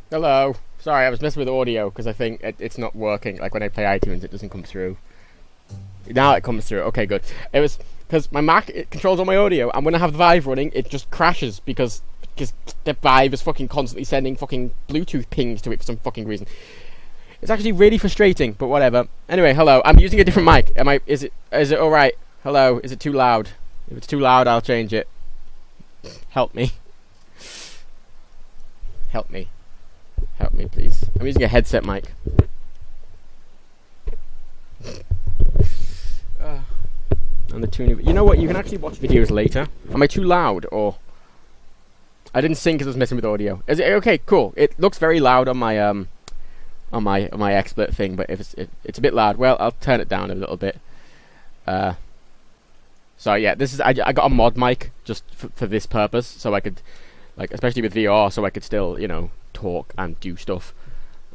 Hello. Sorry, I was messing with audio because I think it's not working. Like when I play iTunes, it doesn't come through. Now it comes through. Okay, good. It was because my Mac it controls all my audio, and when I have the Vive running, it just crashes because the Vive is fucking constantly sending fucking Bluetooth pings to it for some fucking reason. It's actually really frustrating, but whatever. Anyway, hello. I'm using a different mic. Is it all right? Hello. Is it too loud? If it's too loud, I'll change it. Help me. Help me. Help me, please. I'm using a headset mic. And the tuning. You know what? You can actually watch videos later. Am I too loud or? I didn't sing because I was messing with audio. Is it okay? Cool. It looks very loud on my on my expert thing, but if it's a bit loud, well, I'll turn it down a little bit. So yeah, this is I got a mod mic just for this purpose, so I could, like, especially with VR, so I could still, you know, talk and do stuff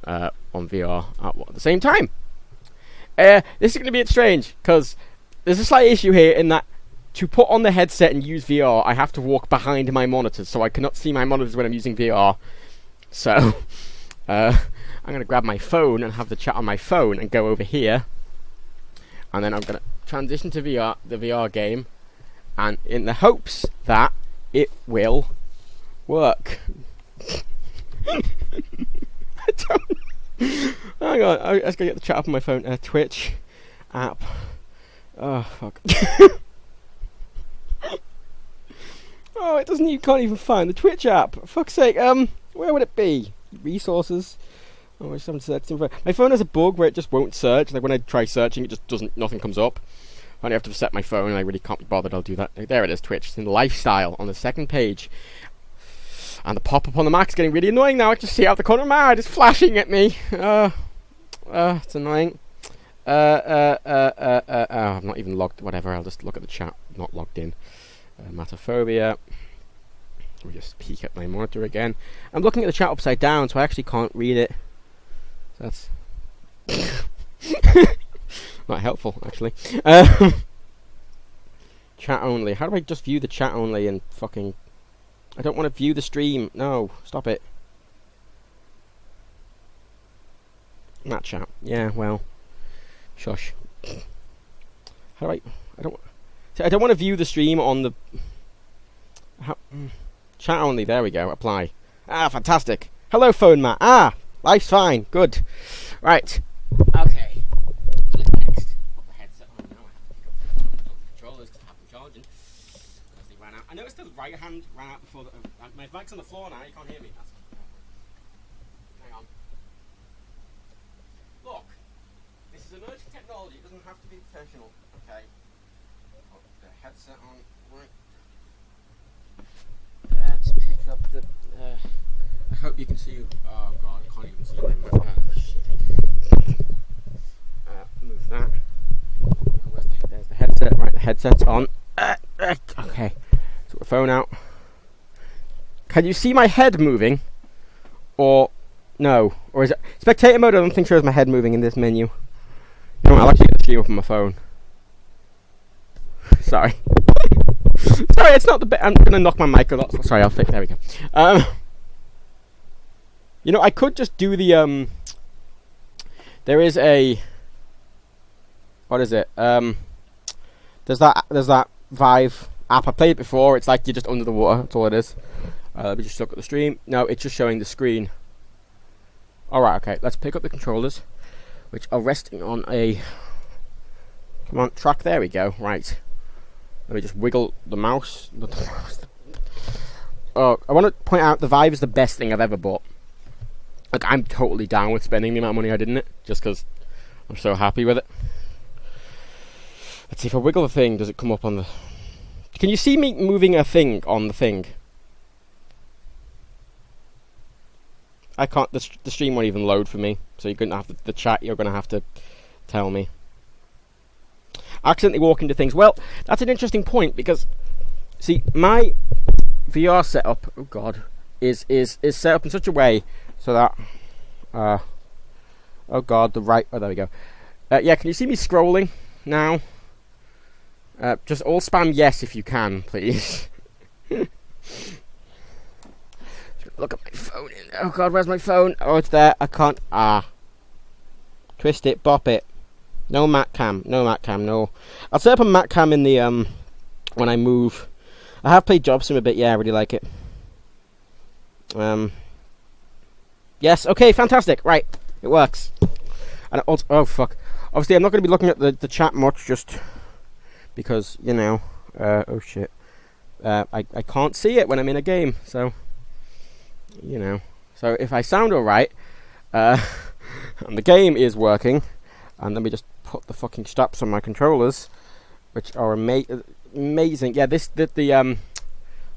on VR at the same time. This is going to be a bit strange because there's a slight issue here in that to put on the headset and use VR, I have to walk behind my monitors, so I cannot see my monitors when I'm using VR. So I'm going to grab my phone and have the chat on my phone and go over here, and then I'm going to transition to the VR game, and in the hopes that it will work. I don't. Hang on, I just gotta get the chat up on my phone. Twitch app. Oh fuck. Oh, it doesn't. You can't even find the Twitch app. For fuck's sake. Where would it be? Resources. Oh, I just haven't searched. My phone has a bug where it just won't search. Like when I try searching, it just doesn't. Nothing comes up. I only have to reset my phone, and I really can't be bothered. I'll do that. There it is. Twitch. It's in lifestyle on the second page. And the pop-up on the Mac's getting really annoying now. I can see out the corner of my eye. It's flashing at me. It's annoying. I'm not even logged. Whatever. I'll just look at the chat. Not logged in. Mattophobia. We'll just peek at my monitor again. I'm looking at the chat upside down, so I actually can't read it. So that's not helpful, actually. Chat only. How do I just view the chat only and fucking... I don't want to view the stream. No, stop it. Not chat. Yeah, well, shush. How do I don't. See, I don't want to view the stream on the. Chat only. There we go. Apply. Ah, fantastic. Hello, phone Matt. Ah, life's fine. Good. Right. Okay. What's next? Put the headset on now. I have to pick up the controllers because I have them charging. Ran out. I noticed the right hand ran out before my mic's on the floor now, you can't hear me. Hang on. Look, this is emerging technology, it doesn't have to be professional. Okay. Put the headset on, right. Let's pick up the... I hope you can see... Oh god, I can't even see my mic. Oh, shit. Move that. There's the headset. Right, the headset's on. Okay. Took the phone out. Can you see my head moving? Or no? Or is it spectator mode? I don't think shows my head moving in this menu. No, I'll actually get the stream up on my phone. Sorry. Sorry, it's not the best. I'm gonna knock my mic a lot. Sorry, I'll fix. There we go. You know, I could just do the There is a. What is it? There's that Vive app. I played it before. It's like you're just under the water. That's all it is. Let me just look at the stream. No, it's just showing the screen. Alright, okay. Let's pick up the controllers, which are resting on a... Come on, track. There we go. Right. Let me just wiggle the mouse. Oh, I want to point out the Vive is the best thing I've ever bought. Like, I'm totally down with spending the amount of money I did in it, just because I'm so happy with it. Let's see, if I wiggle the thing, does it come up on the... Can you see me moving a thing on the thing? I can't... The stream won't even load for me. So you're going to have to... The chat, you're going to have to tell me. Accidentally walk into things. Well, that's an interesting point, because... See, my VR setup... Oh, God. Is set up in such a way so that... oh, God, the right... Oh, there we go. Yeah, can you see me scrolling now? Just all spam yes if you can, please. Look at my phone. Oh god, where's my phone? Oh, it's there. I can't. Twist it, bop it. No mat cam. No mat cam. No. I'll set up a mat cam in the when I move. I have played Job Sim a bit. Yeah, I really like it. Yes. Okay. Fantastic. Right. It works. And also, oh fuck. Obviously, I'm not going to be looking at the chat much, just because you know. Oh shit. I can't see it when I'm in a game, so you know. So if I sound alright, and the game is working, and let me just put the fucking straps on my controllers, which are amazing. Yeah, the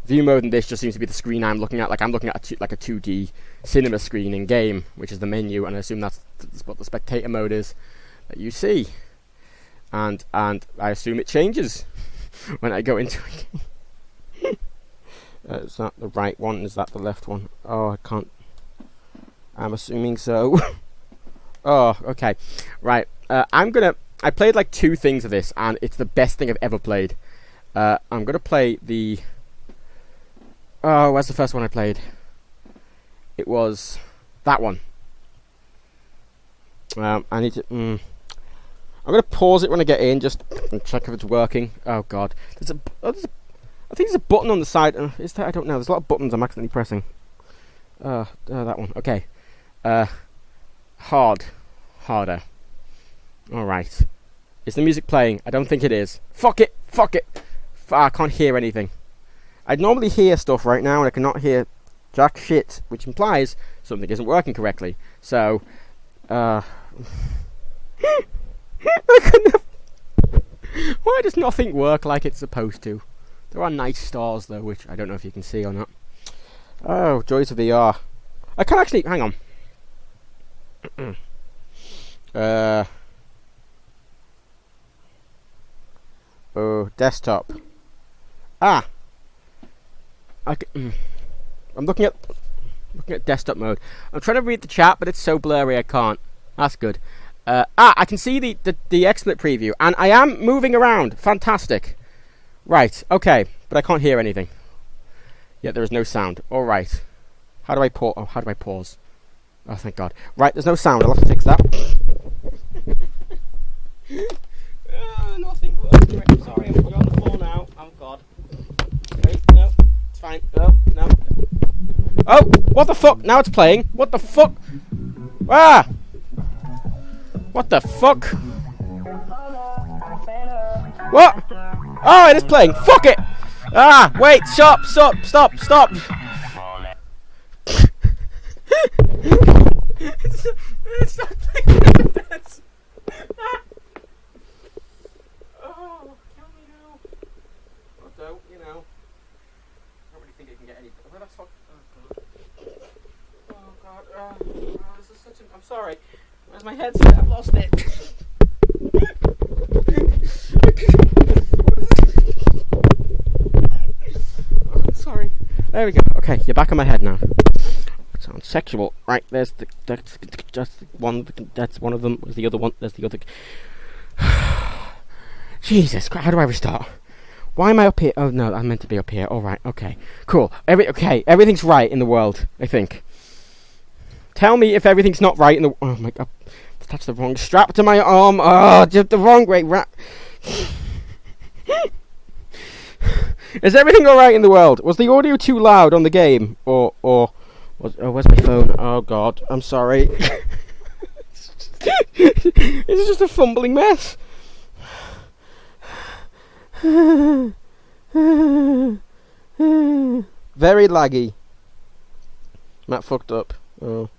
view mode in this just seems to be the screen I'm looking at. Like I'm looking at like a 2D cinema screen in game, which is the menu, and I assume that's what the spectator mode is that you see, and I assume it changes when I go into a game. Is that the right one? Is that the left one? Oh, I can't. I'm assuming so. Oh, okay. Right. I played like 2 things of this, and it's the best thing I've ever played. I'm gonna play the. Oh, where's the first one I played? It was that one. I need to. I'm gonna pause it when I get in, just and check if it's working. Oh god, I think there's a button on the side. Is there? I don't know. There's a lot of buttons I'm accidentally pressing. That one. Okay. Harder. All right. Is the music playing? I don't think it is. Fuck it. I can't hear anything. I'd normally hear stuff right now, and I cannot hear jack shit, which implies something isn't working correctly. So, I couldn't have. Why does nothing work like it's supposed to? There are nice stars though, which I don't know if you can see or not. Oh, joys of VR. I can actually hang on. Oh, desktop. I'm looking at desktop mode. I'm trying to read the chat, but it's so blurry I can't. That's good. I can see the XSplit preview, and I am moving around. Fantastic. Right, okay, but I can't hear anything. Yet there is no sound. All right. How do I pause? Oh, thank God. Right, there's no sound. I'll have to fix that. Nothing works. I'm sorry, I'm on the floor now. Oh God. Wait, no, it's fine. No. Oh, what the fuck? Now it's playing. What the fuck? Ah! What the fuck? What? Oh, it is playing. Fuck it! Ah, wait, stop! It's not playing. Oh, kill me now. Oh, don't, you know. I don't really think it can get any. Where the fuck? Oh, God. Oh, this is such an. I'm sorry. Where's my headset? I've lost it. Oh, sorry. There we go. Okay, you're back on my head now. That sounds sexual. Right, that's one. That's one of them. Where's the other one? There's the other. Jesus Christ! How do I restart? Why am I up here? Oh no, I'm meant to be up here. All right. Okay. Cool. Everything's right in the world. I think. Tell me if everything's not right in the. Oh my God! That's the wrong strap to my arm. Oh, just the wrong way. Is everything all right in the world? Was the audio too loud on the game, or was? Oh, where's my phone? Oh God, I'm sorry. It's just a fumbling mess. Very laggy. Matt fucked up. Oh.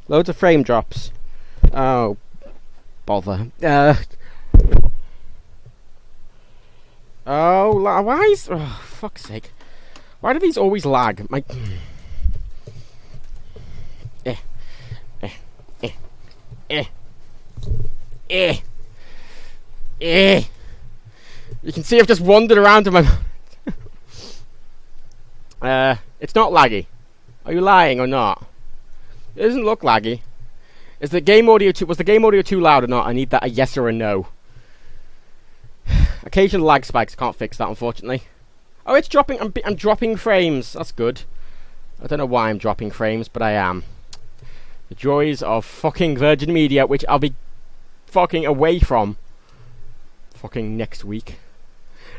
Loads of frame drops. Oh, bother. Why is... Oh, fuck's sake. Why do these always lag? You can see I've just wandered around to my... It's not laggy. Are you lying or not? It doesn't look laggy. Was the game audio too loud or not? I need that a yes or a no. occasional lag spikes. Can't fix that, unfortunately. Oh, it's dropping. I'm dropping frames. That's good. I don't know why I'm dropping frames, but I am. The joys of fucking Virgin Media, which I'll be fucking away from fucking next week.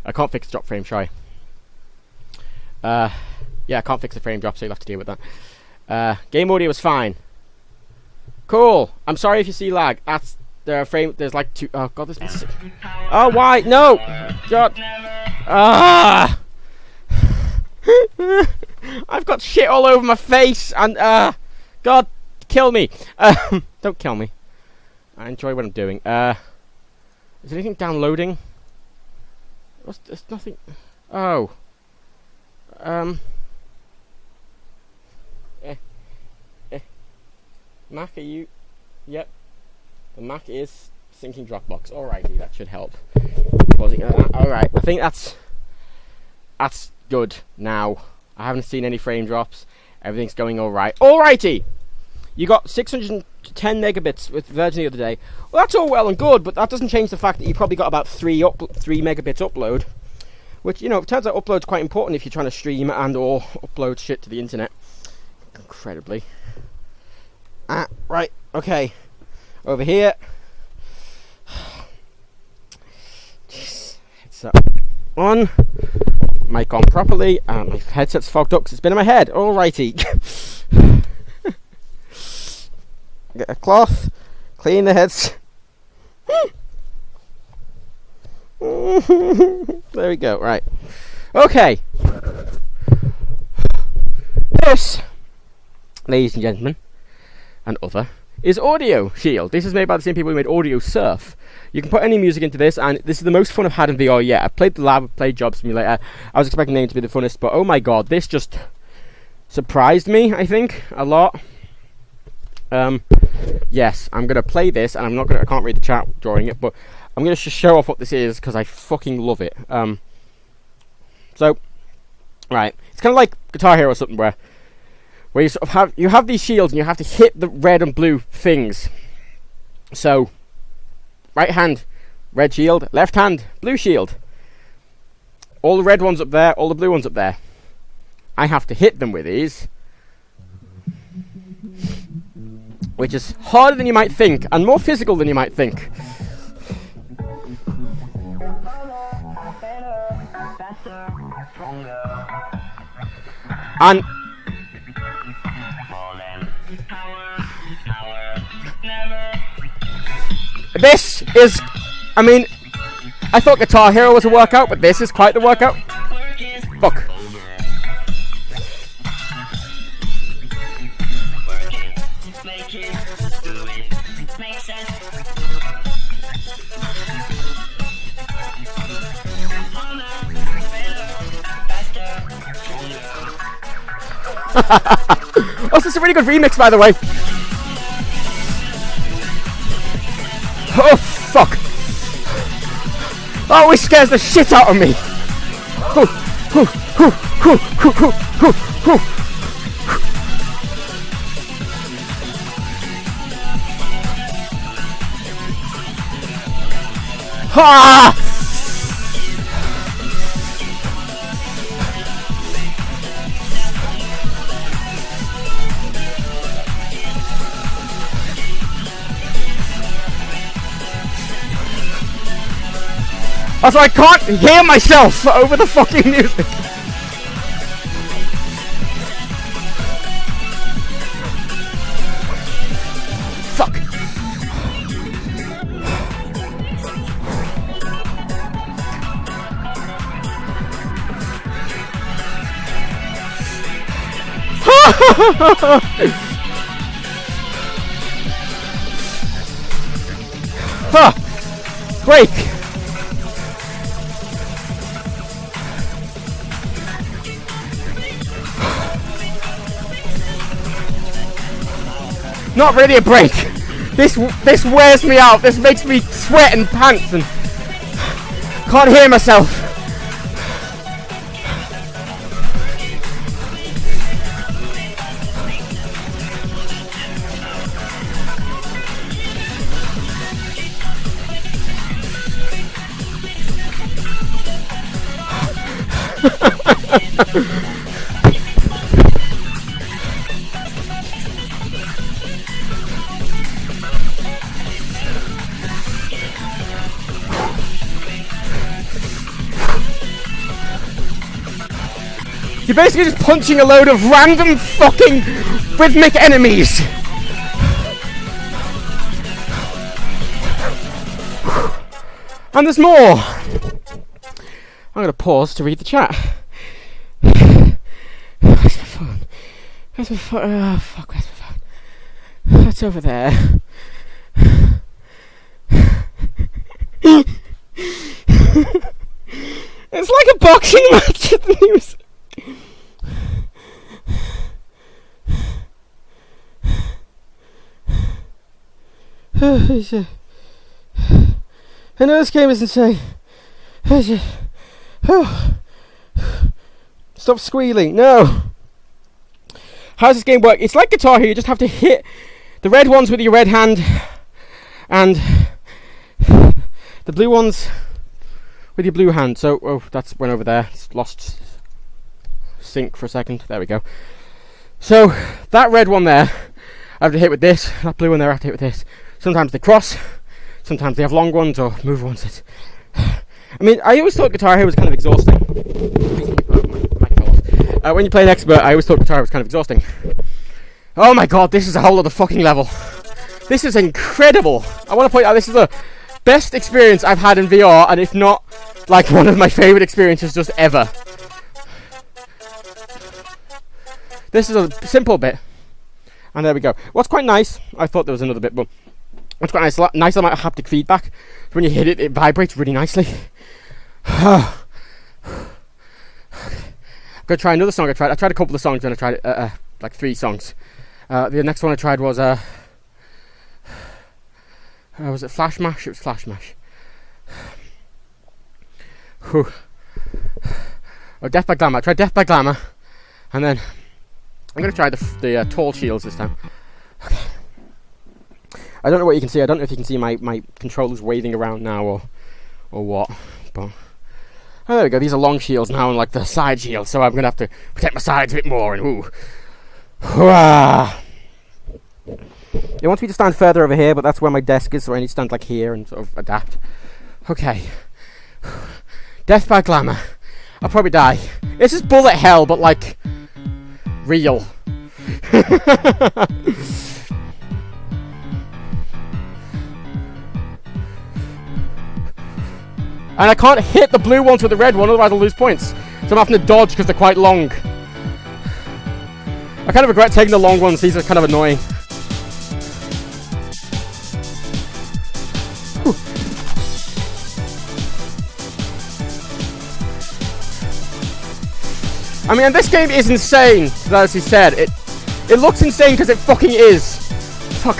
I can't fix drop frame, shall I? Yeah, I can't fix the frame drop, so you'll have to deal with that. Game audio is fine. Cool. I'm sorry if you see lag. That's the frame. There's like two. Oh god, this. Oh, why? No. God. Ah. I've got shit all over my face, and God, kill me. Don't kill me. I enjoy what I'm doing. Is anything downloading? There's nothing. Oh. Mac, are you? Yep. The Mac is syncing Dropbox. Alrighty, that should help. Alright, I think that's good now. I haven't seen any frame drops. Everything's going alright. Alrighty! You got 610 megabits with Virgin the other day. Well, that's all well and good, but that doesn't change the fact that you probably got about 3 megabits upload. Which, you know, it turns out upload's quite important if you're trying to stream and or upload shit to the internet. Incredibly. Right, okay. Over here. Jeez. Headset on. Mic on properly. My headset's fogged up because it's been in my head. Alrighty. Get a cloth. Clean the heads. There we go, right. Okay. This, ladies and gentlemen, and other, is Audioshield. This is made by the same people who made Audio Surf. You can put any music into this, and this is the most fun I've had in VR yet. I've played the lab, I've played Job Simulator. I was expecting them to be the funnest, but oh my god, this just surprised me, I think, a lot. Yes, I'm going to play this, and I can't read the chat during it, but I'm going to show off what this is, because I fucking love it. So, right, it's kind of like Guitar Hero or something, where you sort of have these shields, and you have to hit the red and blue things. So, right hand, red shield, left hand, blue shield. All the red ones up there, all the blue ones up there. I have to hit them with these, which is harder than you might think, and more physical than you might think. And this is, I mean, I thought Guitar Hero was a workout, but this is quite the workout. Fuck. Oh, this is a really good remix, by the way. Oh, fuck. Oh, it scares the shit out of me. Ha! Also, I can't hear myself over the fucking music. Fuck. Break. Not really a break. This wears me out. This makes me sweat and pants and can't hear myself. You're basically just punching a load of random fucking rhythmic enemies. And there's more. I'm going to pause to read the chat. Where's my phone? Where's my phone? Oh, fuck, where's my phone? That's over there. It's like a boxing match at the news. I know this game is insane. Stop squealing. No. How does this game work? It's like Guitar Hero. You just have to hit the red ones with your red hand and the blue ones with your blue hand. So, oh, that's went over there. It's lost sync for a second. There we go. So, that red one there, I have to hit with this. That blue one there, I have to hit with this. Sometimes they cross. Sometimes they have long ones or move ones. I mean, I always thought Guitar Hero was kind of exhausting. When you play an expert, I always thought Guitar Hero was kind of exhausting. Oh my god, this is a whole other fucking level. This is incredible. I want to point out this is the best experience I've had in VR, and if not, like one of my favourite experiences just ever. This is a simple bit. And there we go. What's quite nice, I thought there was another bit, but what's quite nice amount of haptic feedback. When you hit it, it vibrates really nicely. I'm going to try another song I tried a couple of songs, and I tried like 3 songs. The next one I tried was it Flash Mash? It was Flash Mash. Oh, Death by Glamour. I tried Death by Glamour, and then I'm going to try the Tall Shields this time. Okay. I don't know what you can see. I don't know if you can see my controllers waving around now or what. But oh, there we go. These are long shields now, and like the side shields. So I'm going to have to protect my sides a bit more. And ooh. It wants me to stand further over here, but that's where my desk is, so I need to stand like here and sort of adapt. Okay. Death by Glamour. I'll probably die. This is bullet hell, but like real. And I can't hit the blue ones with the red one, otherwise I'll lose points. So I'm having to dodge because they're quite long. I kind of regret taking the long ones. These are kind of annoying. Whew. I mean, and this game is insane, as he said. It looks insane because it fucking is. Fuck.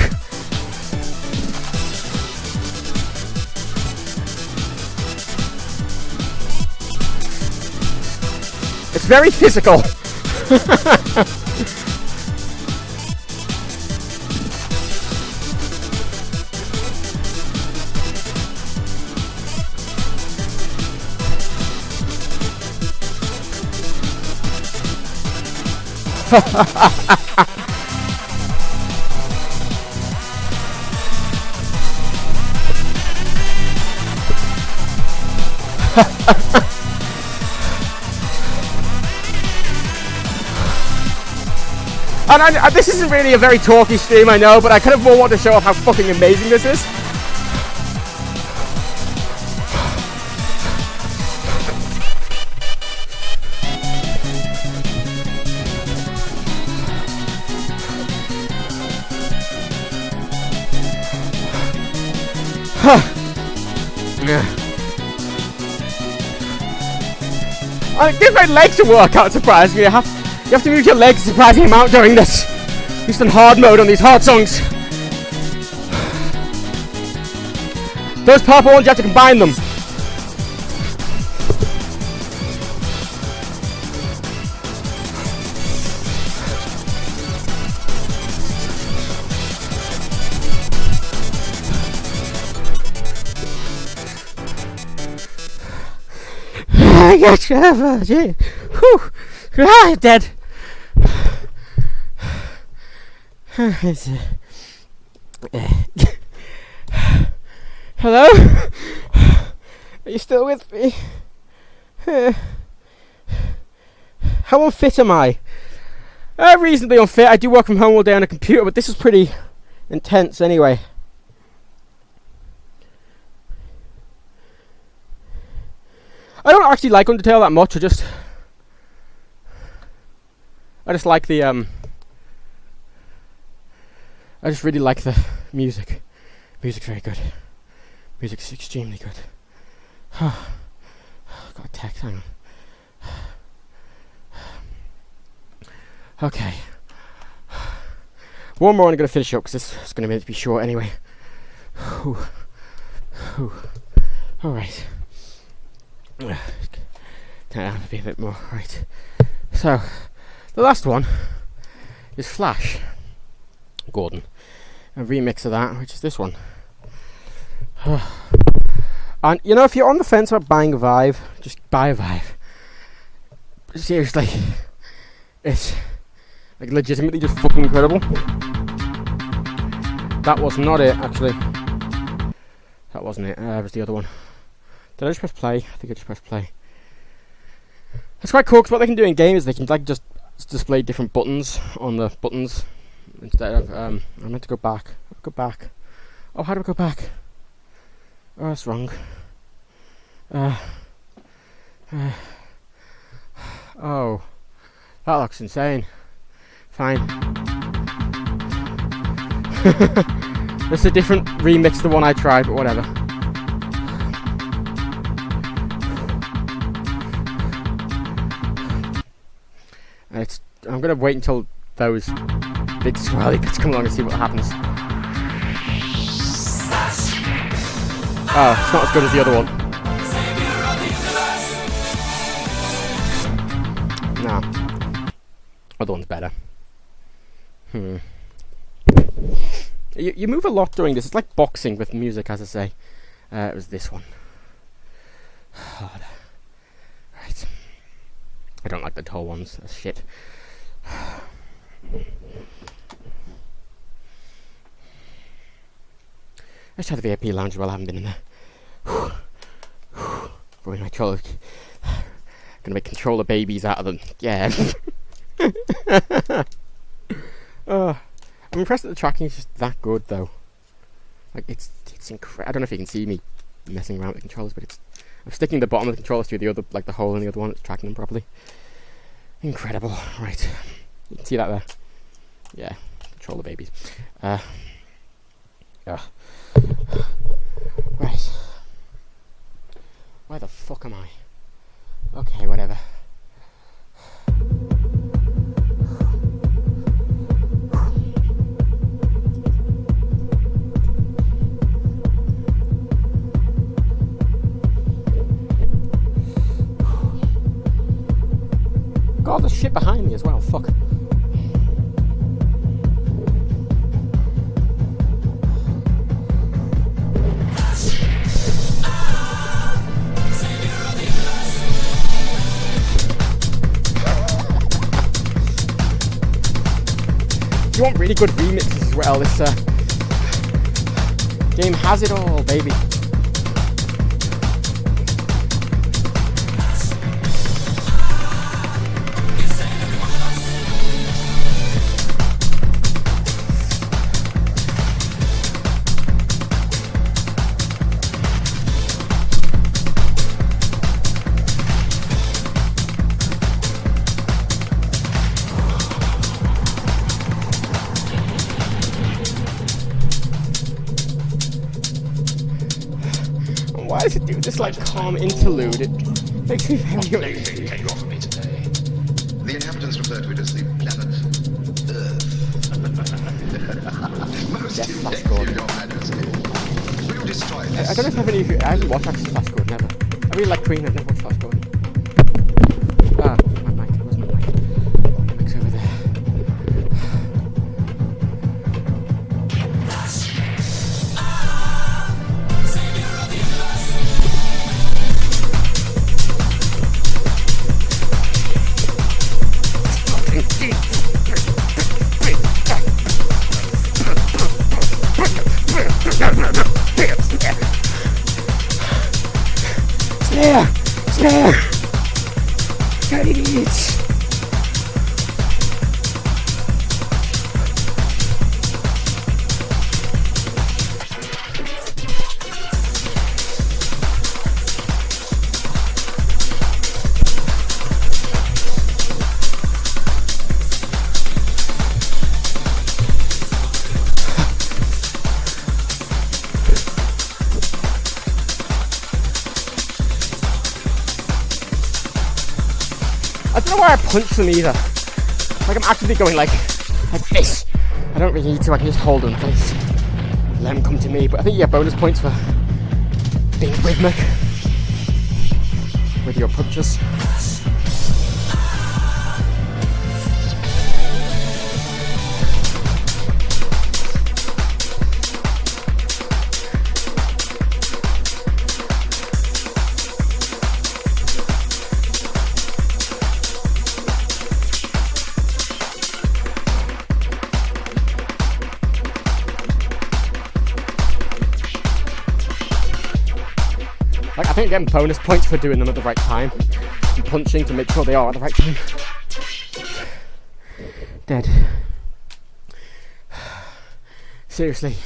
It's very physical. And this isn't really a very talky stream, I know, but I kind of more want to show off how fucking amazing this is. I give my legs a workout, surprisingly. You have to move your legs a surprising amount during this. At least in hard mode on these hard songs. Those purple ones, you have to combine them. I get you. Whew. I'm dead. Hello? Are you still with me? How unfit am I? Reasonably unfit. I do work from home all day on a computer, but this is pretty intense anyway. I don't actually like Undertale that much. I just like the I just really like the music. Music's very good. Music's extremely good. Got a text, hang on. Okay. One more and I'm going to finish up because this is going to be short anyway. Alright. Can I be a bit more? Right. So, the last one is Flash Gordon. A remix of that, which is this one. And you know, if you're on the fence about buying a Vive, just buy a Vive. Seriously, it's like legitimately just fucking incredible. That was not it, actually. That wasn't it. It was the other one. Did I just press play? I think I just pressed play. It's quite cool because what they can do in games is they can like just display different buttons on the buttons instead of I meant to go back. Go back. Oh, how do I go back? Oh, that's wrong. Oh, that looks insane. Fine. This is a different remix to the one I tried, but whatever. I'm gonna wait until those big swirly bits come along and see what happens. Oh, it's not as good as the other one. No. Other one's better. You move a lot during this. It's like boxing with music, as I say. It was this one. Right. I don't like the tall ones. That's shit. Let's try the VIP lounge. Well, I haven't been in there. Boy, my controller. Gonna make controller babies out of them. Yeah. I'm impressed that the tracking is just that good, though. Like it's incredible. I don't know if you can see me messing around with the controllers, but I'm sticking the bottom of the controllers through the other, like the hole in the other one. It's tracking them properly. Incredible. Right. You can see that there. Yeah. Controller babies. Right. Where the fuck am I? Okay, whatever. God, there's shit behind me as well. Fuck. If you want really good remixes as well, this game has it all, baby. Why does it do this like calm interlude? It makes me very Anything can you offer me today? The inhabitants refer to it as the planet Earth. Most Yes, Flash effective, Gordon. Your Majesty. Will you destroy this? I don't know if I haven't watched actually Flash Gordon ever. I really like Queen, I've never watched Flash Gordon. Ah, my mic, where's my mic? My mic's over there. it! I don't know why I punch them either. Like I'm actively going like this. I don't really need to, I can just hold them in place. Let them come to me. But I think you get bonus points for being rhythmic with your punches. Like, I think getting bonus points for doing them at the right time and punching to make sure they are at the right time. Dead. Seriously.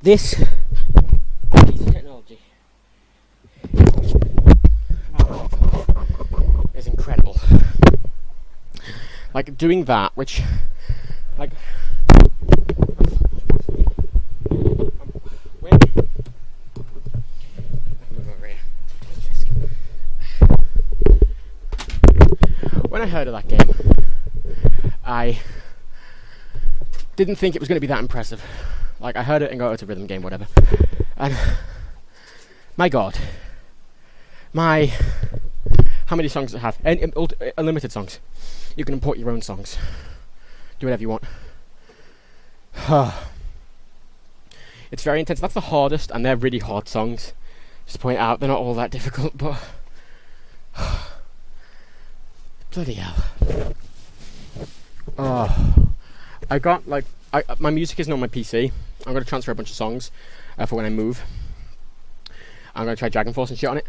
This piece of technology is incredible. Like, doing that, which, like, when I heard of that game, I didn't think it was going to be that impressive. Like, I heard it and go, oh, it's a rhythm game, whatever. And, my god. How many songs does it have? Unlimited songs. You can import your own songs. Do whatever you want. It's very intense. That's the hardest, and they're really hard songs. Just to point out, they're not all that difficult, but... bloody hell. Oh. I got, like... my music isn't on my PC. I'm going to transfer a bunch of songs for when I move. I'm going to try Dragon Force and shit on it.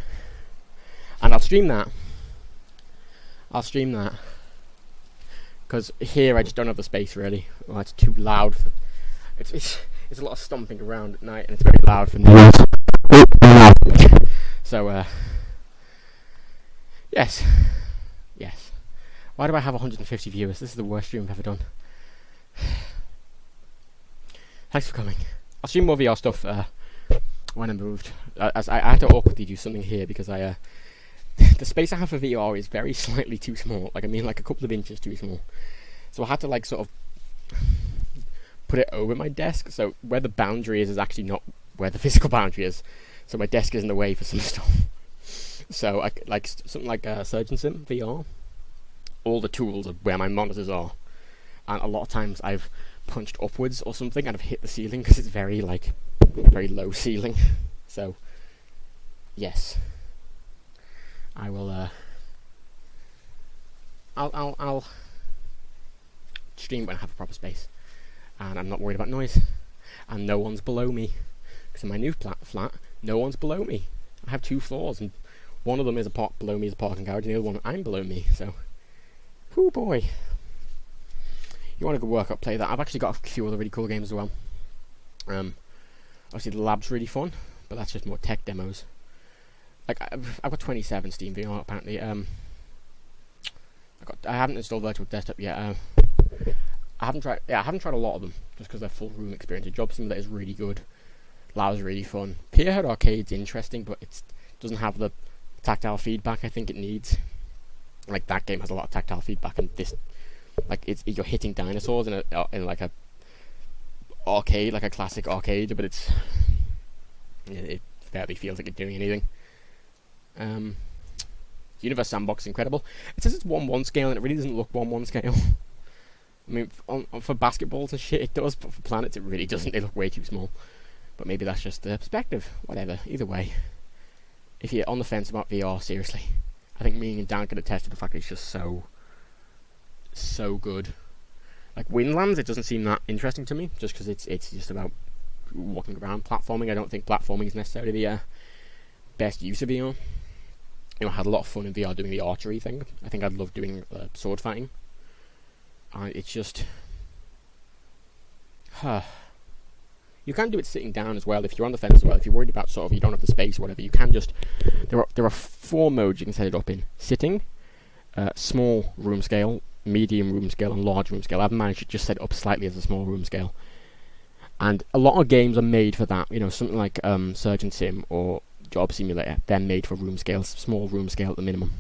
And I'll stream that. Because here I just don't have the space, really. Oh, it's too loud. It's a lot of stomping around at night, and it's very loud for me. So, yes. Why do I have 150 viewers? This is the worst stream I've ever done. Thanks for coming. I'll stream more VR stuff when I moved. As I had to awkwardly do something here because the space I have for VR is very slightly too small. Like, I mean, like a couple of inches too small. So I had to, like, sort of put it over my desk. So where the boundary is actually not where the physical boundary is. So my desk is in the way for some stuff. So I like something like Surgeon Sim VR. All the tools of where my monitors are, and a lot of times I've punched upwards or something and I've hit the ceiling because it's very low ceiling. So yes, I will. I'll stream when I have a proper space, and I'm not worried about noise, and no one's below me. Because in my new flat, no one's below me. I have 2 floors, and one of them is below me is a parking garage, and the other one I'm below me. So. Oh boy. You want to go work up, play that. I've actually got a few other really cool games as well. Obviously the lab's really fun, but that's just more tech demos. Like, I've got 27 Steam VR apparently. I haven't installed Virtual Desktop yet. I haven't tried a lot of them, just because they're full room experience. Job Simulator is really good. Lab's really fun. Pierhead Arcade's interesting, but it doesn't have the tactile feedback I think it needs. Like, that game has a lot of tactile feedback, and this, like, you're hitting dinosaurs in like a arcade, like a classic arcade, but it barely feels like it's doing anything. Universe Sandbox is incredible. It says it's 1:1 scale, and it really doesn't look 1:1 scale. I mean, for basketballs and shit it does, but for planets it really doesn't. They look way too small. But maybe that's just the perspective. Whatever. Either way, if you're on the fence about VR, seriously, I think me and Dan could attest to the fact that it's just so good. Like Windlands, it doesn't seem that interesting to me, just because it's just about walking around platforming. I don't think platforming is necessarily the best use of VR. I had a lot of fun in VR doing the archery thing. I think I'd love doing sword fighting. It's just... You can do it sitting down as well, if you're on the fence as well. If you're worried about sort of, you don't have the space or whatever, you can just... There are 4 modes you can set it up in. Sitting, small room scale, medium room scale, and large room scale. I've managed to just set it up slightly as a small room scale. And a lot of games are made for that. You know, something like Surgeon Sim or Job Simulator, they're made for room scale, small room scale at the minimum.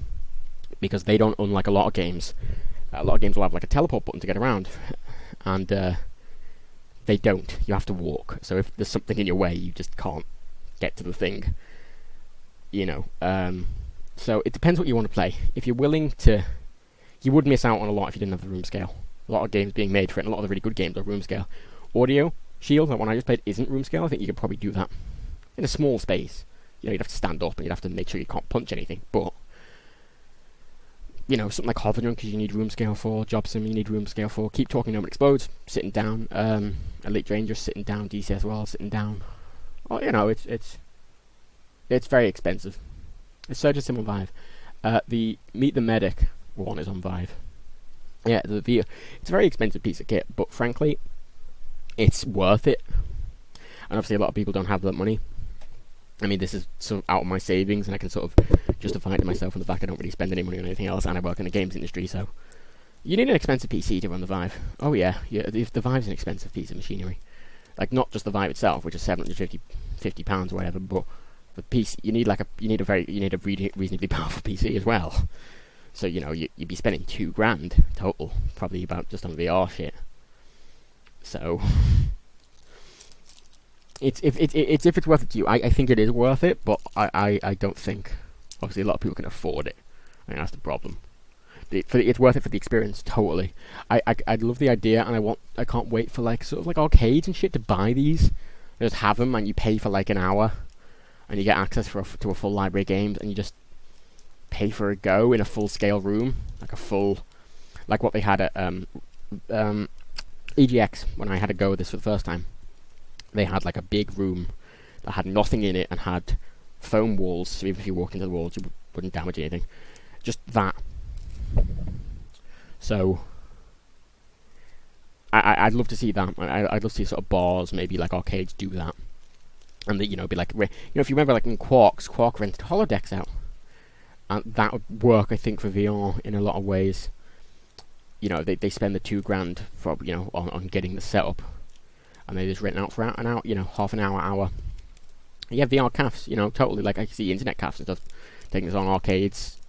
Because they don't, unlike a lot of games will have like a teleport button to get around. And they don't. You have to walk. So if there's something in your way, you just can't get to the thing. You know. So it depends what you want to play. If you're willing to... You would miss out on a lot if you didn't have the room scale. A lot of games being made for it, and a lot of the really good games are room scale. Audioshield, that one I just played, isn't room scale. I think you could probably do that in a small space. You know, you'd have to stand up and you'd have to make sure you can't punch anything. But, you know, something like Hover because you need room scale for. Job Sim, you need room scale for. Keep Talking No One Explodes, sitting down. Elite Dangerous, sitting down. DC as well, sitting down. Oh, you know, it's very expensive. It's Surgeon Sim on Vive. The Meet the Medic one is on Vive. Yeah, it's a very expensive piece of kit, but frankly, it's worth it. And obviously a lot of people don't have that money. I mean, this is sort of out of my savings, and I can sort of justify it to myself on the fact I don't really spend any money on anything else, and I work in the games industry, so... You need an expensive PC to run the Vive. Oh yeah, the Vive's an expensive piece of machinery. Like, not just the Vive itself, which is £750 or whatever, but the PC, you need a reasonably powerful PC as well. So, you know, you'd be spending £2,000 total, probably about just on VR shit. So, if it's worth it to you, I think it is worth it, but I don't think, obviously a lot of people can afford it. I think that's the problem. It's worth it for the experience, totally. I love the idea, and I can't wait for like sort of like arcades and shit to buy these. Just have them, and you pay for like an hour, and you get access to a full library of games, and you just pay for a go in a full scale room, like what they had at EGX when I had a go at this for the first time. They had like a big room that had nothing in it and had foam walls, so even if you walk into the walls, you wouldn't damage anything. Just that. So, I'd love to see that. I'd love to see sort of bars, maybe like arcades, do that. And that, you know, be like, if you remember, like in Quark rented holodecks out, and that would work, I think, for VR in a lot of ways. You know, they spend the £2,000 for, you know, on getting the setup, and they just rent out for an hour, you know, half an hour. Yeah, VR cafes, you know, totally. Like I see internet cafes and stuff taking this on arcades.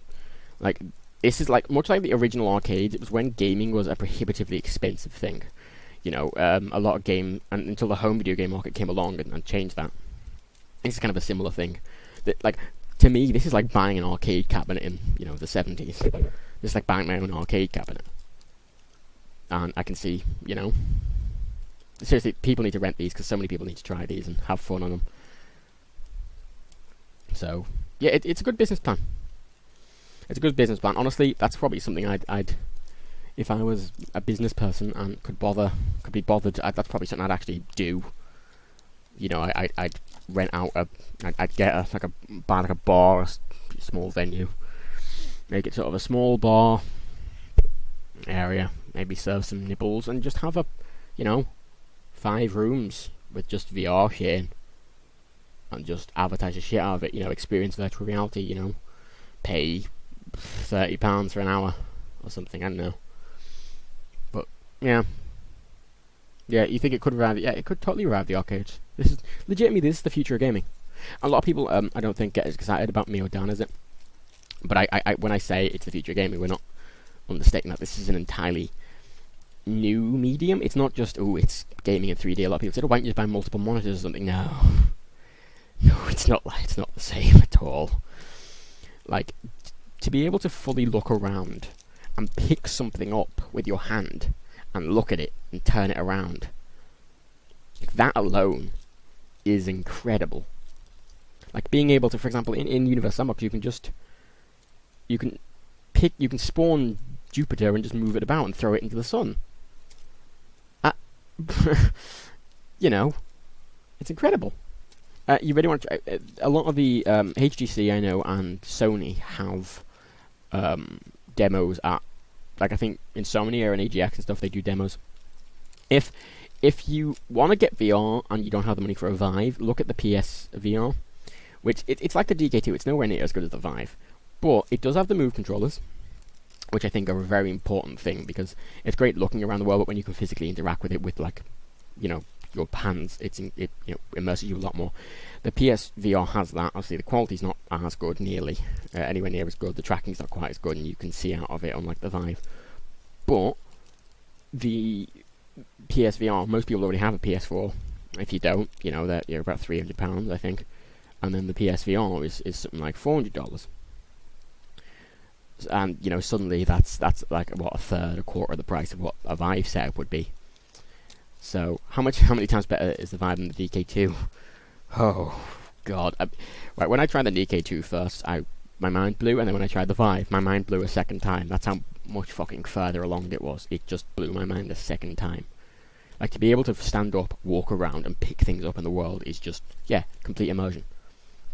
Like, this is like much like the original arcades. It was when gaming was a prohibitively expensive thing. You know, a lot of and until the home video game market came along and changed that. This is kind of a similar thing. That, like, to me, this is like buying an arcade cabinet in, you know, the 70s. This is like buying my own arcade cabinet. And I can see, you know, seriously, people need to rent these because so many people need to try these and have fun on them. So, yeah, it's a good business plan. It's a good business plan. Honestly, that's probably something I'd if I was a business person and could be bothered, that's probably something I'd actually do. You know, I'd rent out I'd get buy a bar, a small venue, make it sort of a small bar area, maybe serve some nibbles, and just have 5 rooms with just VR shit in, and just advertise the shit out of it. You know, experience virtual reality. You know, pay £30 for an hour or something. I don't know, but yeah. You think it could revive? Yeah, it could totally revive the arcades. This is the future of gaming. A lot of people, I don't think, get as excited about me or Dan as it. But I when I say it's the future of gaming, we're not understating that this is an entirely new medium. It's not just, it's gaming in 3D. A lot of people say, why don't you just buy multiple monitors or something? No, it's not the same at all. Like, to be able to fully look around and pick something up with your hand and look at it and turn it around, that alone is incredible. Like, being able to, for example, in Universe Sandbox, you can spawn Jupiter and just move it about and throw it into the sun. You know, it's incredible. You really want to a lot of the HTC I know and Sony have demos at, like I think Insomnia and AGX and stuff, they do demos. If you want to get VR and you don't have the money for a Vive, look at the PS VR, which it's like the DK2. It's nowhere near as good as the Vive, but it does have the Move controllers, which I think are a very important thing, because it's great looking around the world, but when you can physically interact with it with, like, you know, your hands, it immerses you a lot more. The PS VR has that. Obviously, the quality's not as good, nearly anywhere near as good. The tracking's not quite as good, and you can see out of it, unlike the Vive. But the PSVR, most people already have a PS4. If you don't, you know, that you're about £300, I think. And then the PSVR is something like $400. And, you know, suddenly that's like, what, a third, a quarter of the price of what a Vive setup would be. So, how many times better is the Vive than the DK2? Oh, God. Right, when I tried the DK2 first, my mind blew, and then when I tried the Vive, my mind blew a second time. That's how much fucking further along it was. It just blew my mind a second time. Like, to be able to stand up, walk around, and pick things up in the world is just, yeah, complete immersion.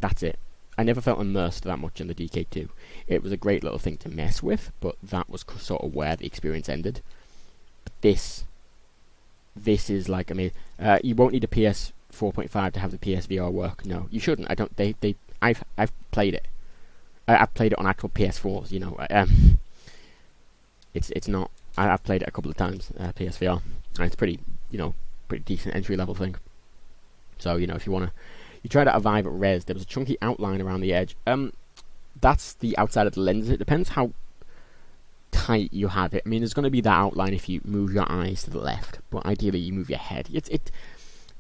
That's it. I never felt immersed that much in the DK2. It was a great little thing to mess with, but that was sort of where the experience ended. But this is like, I mean, you won't need a PS 4.5 to have the PSVR work. No, you shouldn't. I don't. I've played it. I've played it on actual PS4s. You know, it's not. I've played it a couple of times, PSVR, and it's pretty decent entry level thing. So, you know, if you wanna, you tried out a Vive at Res. There was a chunky outline around the edge. That's the outside of the lens. It depends how tight you have it. I mean, there's going to be that outline if you move your eyes to the left, but ideally you move your head.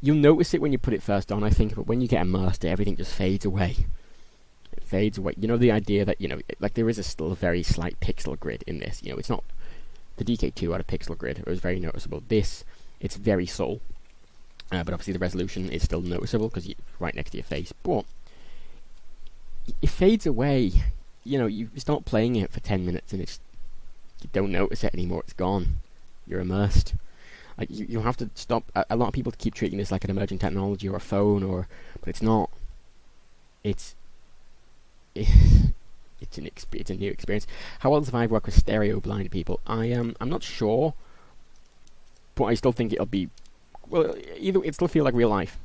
You'll notice it when you put it first on, I think, but when you get immersed, everything just fades away. It fades away. You know, the idea that, you know, like, there is still a very slight pixel grid in this. You know, it's not the DK2 had a pixel grid. It was very noticeable. This, it's very subtle, but obviously the resolution is still noticeable because you're right next to your face. But it fades away. You know, you start playing it for 10 minutes and you don't notice it anymore. It's gone. You're immersed. Like, you have to stop. A lot of people keep treating this like an emerging technology or a phone, but it's not. It's a new experience. How well does Vive work with stereo blind people? I'm not sure, but I still think it'll be, well, it'll still feel like real life.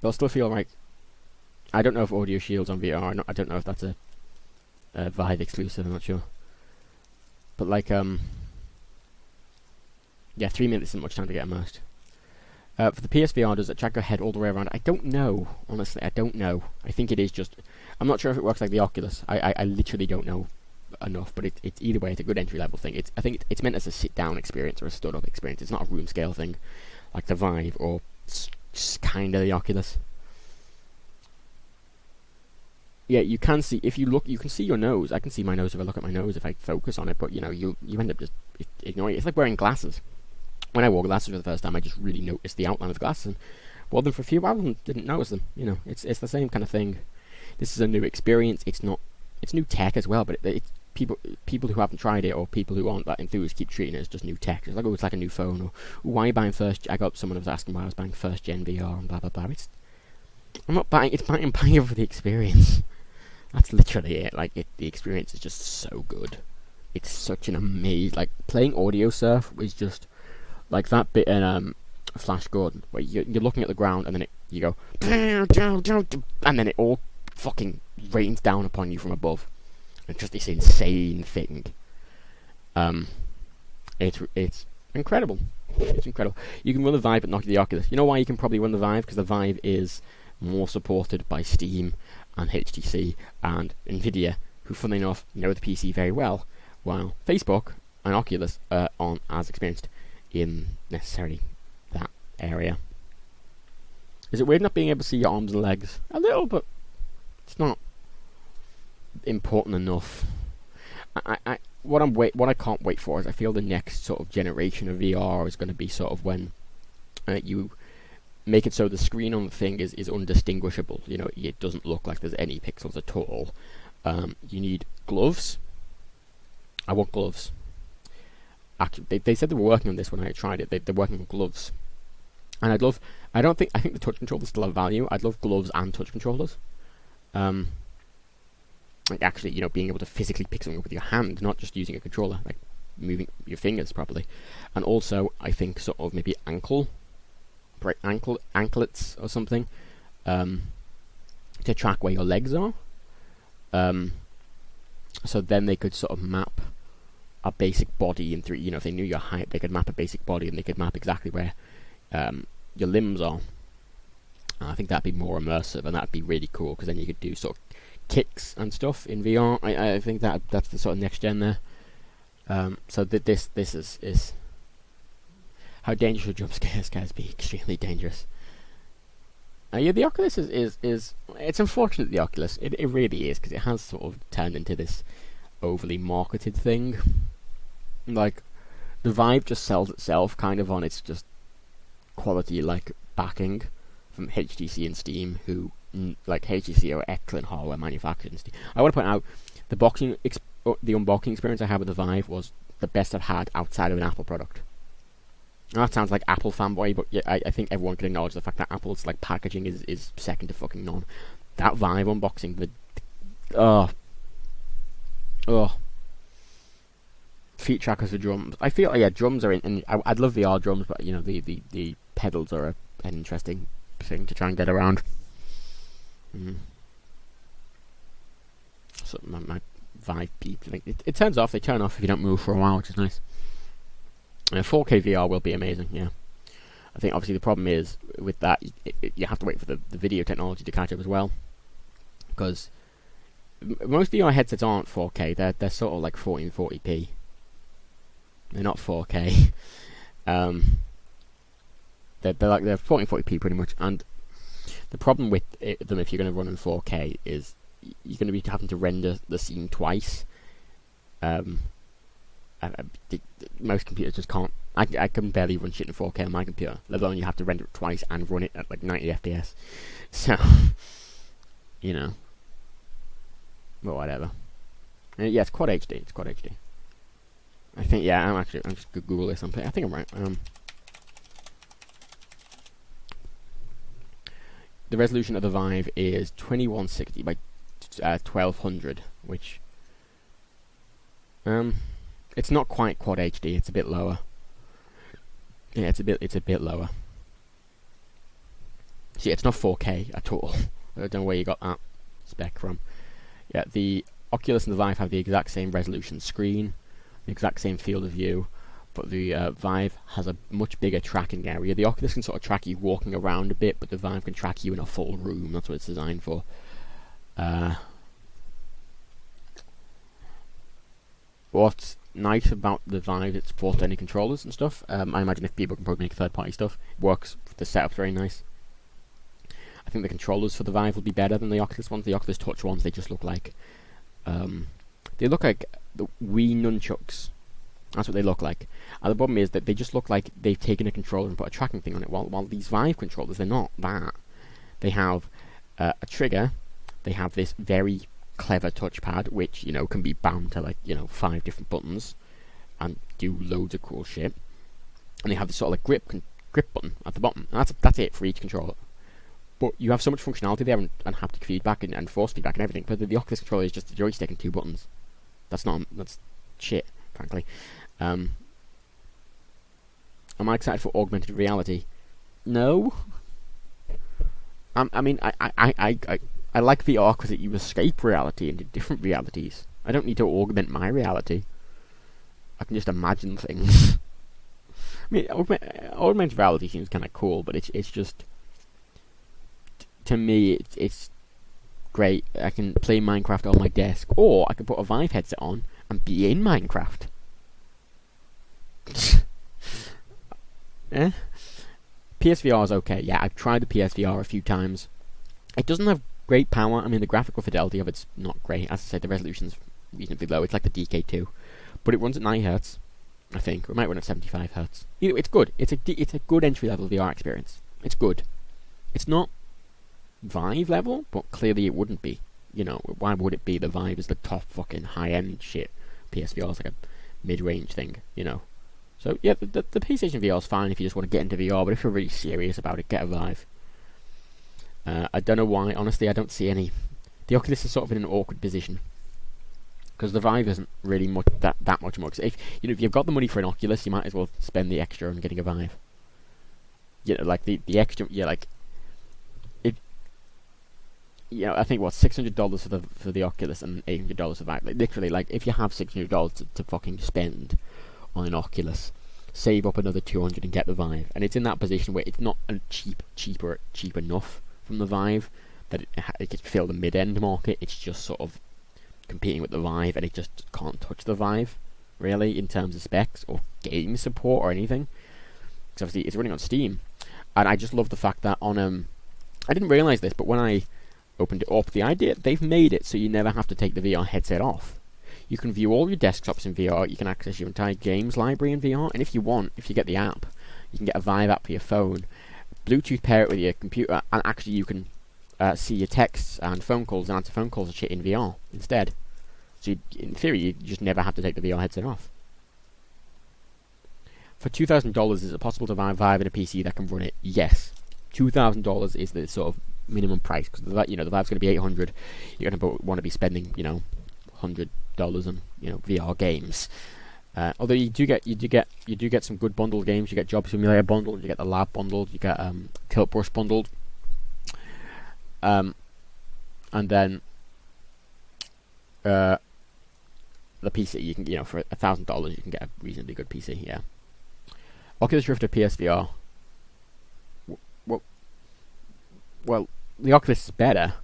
It'll still feel like, I don't know if Audioshield's on VR. I don't know if that's a Vive exclusive. I'm not sure. But like, yeah, 3 minutes isn't much time to get immersed. For the PSVR, does it track your head all the way around? I don't know. Honestly, I don't know. I think it is just, I'm not sure if it works like the Oculus. I literally don't know enough, but it's either way, it's a good entry level thing. I think it's meant as a sit down experience or a stood up experience. It's not a room scale thing like the Vive or kind of the Oculus. Yeah, you can see, if you look, you can see your nose. I can see my nose if I look at my nose, if I focus on it, but, you know, you end up just ignoring it. It's like wearing glasses. When I wore glasses for the first time, I just really noticed the outline of the glasses, and wore them for a few hours and didn't notice them. You know, it's the same kind of thing. This is a new experience. It's new tech as well, but it's people who haven't tried it, or people who aren't that enthused, keep treating it as just new tech. It's like, oh, it's like a new phone, or why are you buying first? I got someone was asking why I was buying first gen VR and blah blah blah. I'm not buying. It's buying it for the experience. That's literally it. Like, the experience is just so good. It's such an amazing. Like, playing Audio Surf was just like that bit in Flash Gordon, where you're looking at the ground and then you go, and then it all fucking rains down upon you from above. It's just this insane thing. It's incredible. It's incredible. You can run the Vive but not the Oculus. You know why you can probably run the Vive? Because the Vive is more supported by Steam and HTC and Nvidia, who, funnily enough, know the PC very well, while Facebook and Oculus aren't as experienced in necessarily that area. Is it weird not being able to see your arms and legs? A little, but it's not important enough. What I can't wait for is, I feel the next sort of generation of VR is going to be sort of when you make it so the screen on the thing is undistinguishable. You know, it doesn't look like there's any pixels at all. You need gloves. I want gloves. Actually, they said they were working on this when I tried it. They're working on gloves And I think the touch controllers still have value. I'd love gloves and touch controllers. Like actually, being able to physically pick something up with your hand, not just using a controller, like moving your fingers properly. And also, I think sort of maybe anklets or something, to track where your legs are. So then they could sort of map a basic body in 3D. If they knew your height, they could map a basic body, and they could map exactly where your limbs are. And I think that'd be more immersive, and that'd be really cool, because then you could do sort of kicks and stuff in VR. I think that's the sort of next gen there. So this is how dangerous would jump scares be? Extremely dangerous. Yeah, the Oculus is it's unfortunate, the Oculus. It really is, because it has sort of turned into this overly marketed thing. Like, the Vive just sells itself kind of on its just quality, like, backing from HTC and Steam, who, like, HTC are excellent hardware manufacturers in Steam. I want to point out, the unboxing experience I had with the Vive was the best I've had outside of an Apple product. Now, that sounds like Apple fanboy, but yeah, I think everyone can acknowledge the fact that Apple's like packaging is second to fucking none. That Vive unboxing, feet trackers for drums. I feel drums are in. I'd love VR drums, but the pedals are an interesting thing to try and get around. So my Vive beeps. Like, it turns off. They turn off if you don't move for a while, which is nice. 4K VR will be amazing, yeah. I think obviously the problem is with that, you have to wait for the video technology to catch up as well, because most VR headsets aren't 4K. They're sort of like 1440p. They're not 4K. They're 1440p pretty much. And the problem with them, if you're going to run in 4K, is you're going to be having to render the scene twice. Most computers just can't. I can barely run shit in 4K on my computer, let alone you have to render it twice and run it at like 90 FPS. So, but whatever. Yeah, it's Quad HD. It's Quad HD. I think. Yeah, I'm just gonna Google this. I think I'm right. The resolution of the Vive is 2160 by 1200, which it's not quite Quad HD. It's a bit lower. Yeah, it's a bit lower. See, it's not 4K at all. I don't know where you got that spec from. Yeah, the Oculus and the Vive have the exact same resolution screen, the exact same field of view, but the Vive has a much bigger tracking area. The Oculus can sort of track you walking around a bit, but the Vive can track you in a full room. That's what it's designed for. What's nice about the Vive, it supports any controllers and stuff. I imagine if people can probably make third-party stuff, it works. The setup's very nice. I think the controllers for the Vive will be better than the Oculus ones. The Oculus Touch ones, they just look like they look like the Wii nunchucks. That's what they look like. And the problem is that they just look like they've taken a controller and put a tracking thing on it. While these Vive controllers, they're not that. They have a trigger. They have this very clever touchpad, which can be bound to 5 different buttons and do loads of cool shit. And they have this sort of like grip button at the bottom. And that's it for each controller. But you have so much functionality there, and haptic feedback and force feedback and everything. But the Oculus controller is just a joystick and 2 buttons. That's shit, frankly. Am I excited for augmented reality? No. I mean, I like VR because you escape reality into different realities. I don't need to augment my reality. I can just imagine things. I mean, augmented reality seems kind of cool, but it's just, to me, it's great. I can play Minecraft on my desk, or I can put a Vive headset on and be in Minecraft. PSVR is okay. Yeah, I've tried the PSVR a few times. It doesn't have great power. I mean, the graphical fidelity of it's not great. As I said, the resolution's reasonably low. It's like the DK2, but it runs at 90 Hz, I think. Or it might run at 75 Hz. It's good. It's a good entry level VR experience. It's good. It's not Vive level, but clearly it wouldn't be. Why would it be? The Vive is the top fucking high end shit. PSVR is like a mid range thing. So yeah, the PlayStation VR is fine if you just want to get into VR, but if you're really serious about it, get a Vive. I don't know why, honestly, I don't see any. The Oculus is sort of in an awkward position because the Vive isn't really much that much more. If you've got the money for an Oculus, you might as well spend the extra on getting a Vive. Like the extra, like it. I think what $600 for the Oculus and $800 for the Vive. Like literally, like if you have $600 to fucking spend on an Oculus, save up another $200 and get the Vive. And it's in that position where it's not cheap enough from the Vive that it could fill the mid-end market. It's just sort of competing with the Vive, and it just can't touch the Vive really in terms of specs or game support or anything. Because obviously it's running on Steam, and I just love the fact that on I didn't realize this, but when I opened it up, the idea they've made it so you never have to take the VR headset off. You can view all your desktops in VR, you can access your entire games library in VR, and if you get the app, you can get a Vive app for your phone, Bluetooth pair it with your computer, and actually you can see your texts and phone calls and answer phone calls and shit in VR instead. So in theory, you just never have to take the VR headset off. For $2,000, is it possible to buy Vive in a PC that can run it? Yes. $2,000 is the sort of minimum price, because the Vive's going to be $800. You're going to want to be spending $100 on VR games. Although you do get some good bundled games. You get Job Simulator bundled, you get the Lab bundled, you get Tilt Brush bundled, and then the PC you can for $1,000 you can get a reasonably good PC. Yeah. Oculus Rift or PSVR? Well, the Oculus is better,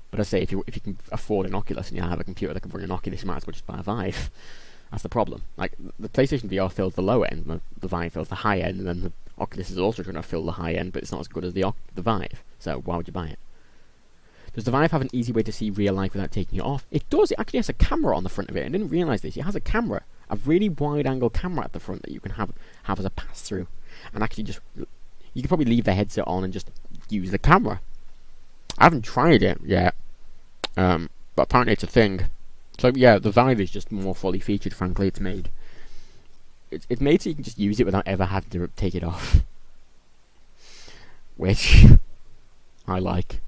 but I say if you can afford an Oculus and you have a computer that can run an Oculus, you might as well just buy a Vive. That's the problem. Like the PlayStation VR fills the lower end, and the Vive fills the high end, and then the Oculus is also trying to fill the high end, but it's not as good as the Vive. So why would you buy it? Does the Vive have an easy way to see real life without taking it off? It does. It actually has a camera on the front of it. I didn't realise this. It has a camera, a really wide-angle camera at the front that you can have as a pass-through, and actually just you could probably leave the headset on and just use the camera. I haven't tried it yet, but apparently it's a thing. So yeah, the Vive is just more fully featured. Frankly, it's made so you can just use it without ever having to take it off, which I like.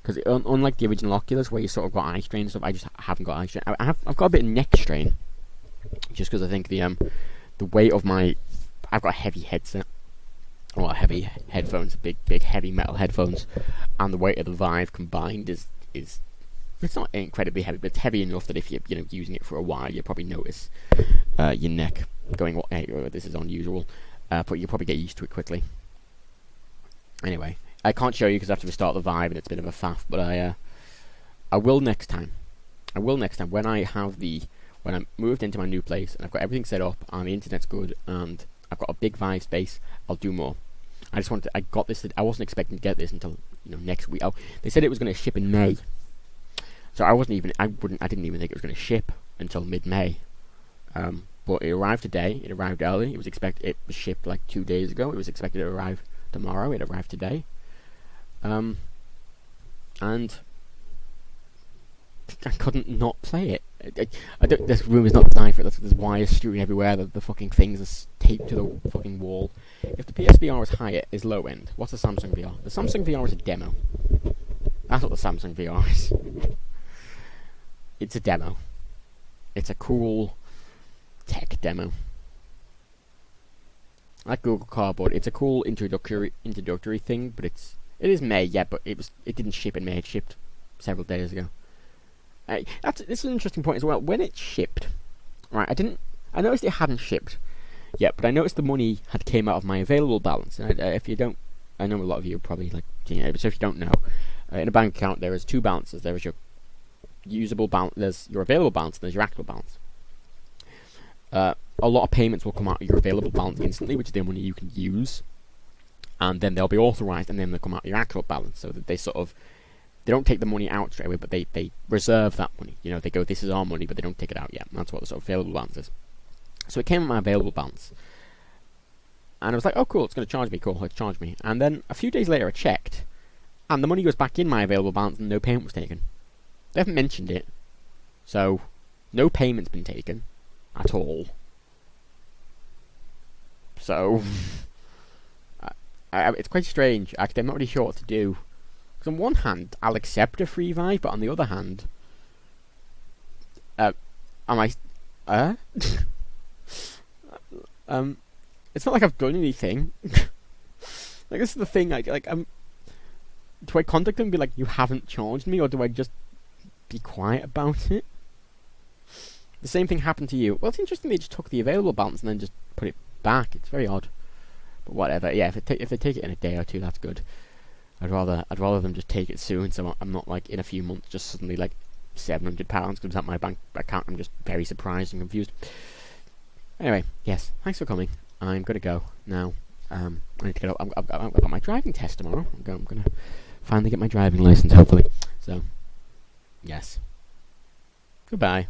Because unlike the original Oculus, where you sort of got eye strain and stuff, I just haven't got eye strain. I've got a bit of neck strain, just because I think the weight of I've got a heavy headset, or heavy headphones, big heavy metal headphones, and the weight of the Vive combined is it's not incredibly heavy, but it's heavy enough that if you're using it for a while, you'll probably notice your neck going, hey, this is unusual, but you'll probably get used to it quickly. Anyway, I can't show you because I have to restart the Vive and it's a bit of a faff, but I will next time. When I'm moved into my new place and I've got everything set up and the internet's good and I've got a big Vive space, I'll do more. I got this. I wasn't expecting to get this until next week. Oh, they said it was going to ship in May, so I didn't even think it was going to ship until mid-May. But it arrived today. It arrived early. It was shipped like 2 days ago. It was expected to arrive tomorrow. It arrived today. And I couldn't not play it. This room is not designed for it. There's wires strewn everywhere. The fucking things are taped to the fucking wall. If the PSVR is low end, what's the Samsung VR? The Samsung VR is a demo. That's what the Samsung VR is. It's a demo. It's a cool tech demo. Like Google Cardboard, it's a cool introductory thing, but it is May, yeah, but it didn't ship in May. It shipped several days ago. This is an interesting point as well. When it shipped, right? I noticed it hadn't shipped yet, but I noticed the money had came out of my available balance. And if you don't, I know a lot of you are probably like, but so if you don't know, in a bank account there is two balances. There is your usable balance, there's your available balance, and there's your actual balance. A lot of payments will come out of your available balance instantly, which is the money you can use, and then they'll be authorized, and then they'll come out of your actual balance. So that they don't take the money out straight away, but they reserve that money. They go, this is our money, but they don't take it out yet. And that's what the sort of available balance is. So it came with my available balance, and I was like, oh cool, it's going to charge me. Cool, it's charged me. And then a few days later, I checked, and the money was back in my available balance, and no payment was taken. They haven't mentioned it, so no payment's been taken at all. So it's quite strange. Actually, I'm not really sure what to do. Because on one hand, I'll accept a free Vive, but on the other hand, am I? It's not like I've done anything. Like, this is the thing. Do I contact them and be like, you haven't charged me, or do I just be quiet about it? The same thing happened to you. Well, it's interesting they just took the available balance and then just put it back. It's very odd. But whatever. Yeah, if they take it in a day or two, that's good. I'd rather them just take it soon, so I'm not like in a few months just suddenly like £700 comes out my bank account. I'm just very surprised and confused. Anyway, yes, thanks for coming. I'm gonna go now. I need to get up. I've got my driving test tomorrow. I'm gonna finally get my driving license, hopefully. So, yes. Goodbye.